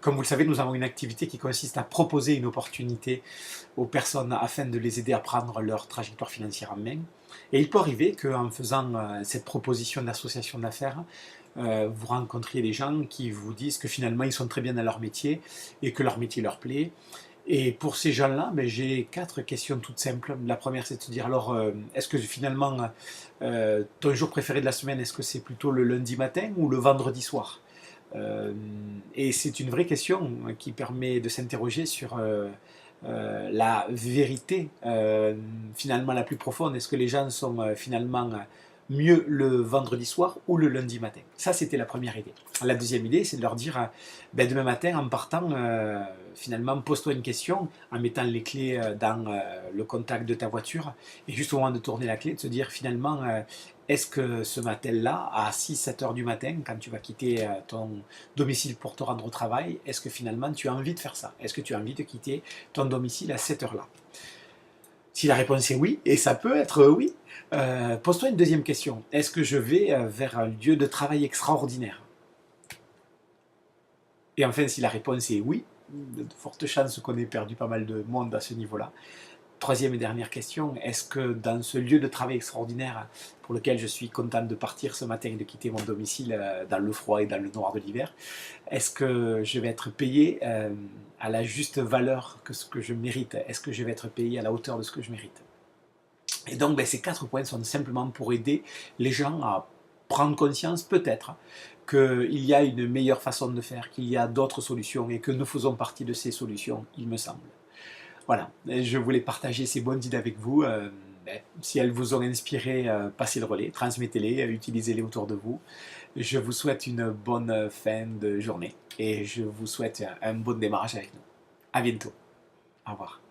Comme vous le savez, nous avons une activité qui consiste à proposer une opportunité aux personnes afin de les aider à prendre leur trajectoire financière en main. Et il peut arriver qu'en faisant cette proposition d'association d'affaires, vous rencontriez des gens qui vous disent que finalement ils sont très bien dans leur métier et que leur métier leur plaît. Et pour ces gens-là, j'ai 4 questions toutes simples. La première, c'est de se dire, alors, est-ce que finalement, ton jour préféré de la semaine, est-ce que c'est plutôt le lundi matin ou le vendredi soir? Et c'est une vraie question qui permet de s'interroger sur la vérité finalement la plus profonde. Est-ce que les gens sont finalement mieux le vendredi soir ou le lundi matin? Ça, c'était la première idée. La deuxième idée, c'est de leur dire, demain matin, en partant, finalement, pose-toi une question en mettant les clés dans le contact de ta voiture et juste au moment de tourner la clé, de se dire finalement, est-ce que ce matin-là, à 6-7 heures du matin, quand tu vas quitter ton domicile pour te rendre au travail, est-ce que finalement tu as envie de faire ça? Est-ce que tu as envie de quitter ton domicile à cette heure-là? Si la réponse est oui, et ça peut être oui, pose-toi une deuxième question. Est-ce que je vais vers un lieu de travail extraordinaire? Et enfin, si la réponse est oui, de fortes chances qu'on ait perdu pas mal de monde à ce niveau-là. Troisième et dernière question, est-ce que dans ce lieu de travail extraordinaire pour lequel je suis content de partir ce matin et de quitter mon domicile dans le froid et dans le noir de l'hiver, est-ce que je vais être payé à la juste valeur que ce que je mérite? Est-ce que je vais être payé à la hauteur de ce que je mérite? Et donc ces 4 points sont simplement pour aider les gens à prendre conscience peut-être qu'il y a une meilleure façon de faire, qu'il y a d'autres solutions et que nous faisons partie de ces solutions, il me semble. Voilà, je voulais partager ces bonnes idées avec vous. Si elles vous ont inspiré, passez le relais, transmettez-les, utilisez-les autour de vous. Je vous souhaite une bonne fin de journée et je vous souhaite un bon démarrage avec nous. À bientôt. Au revoir.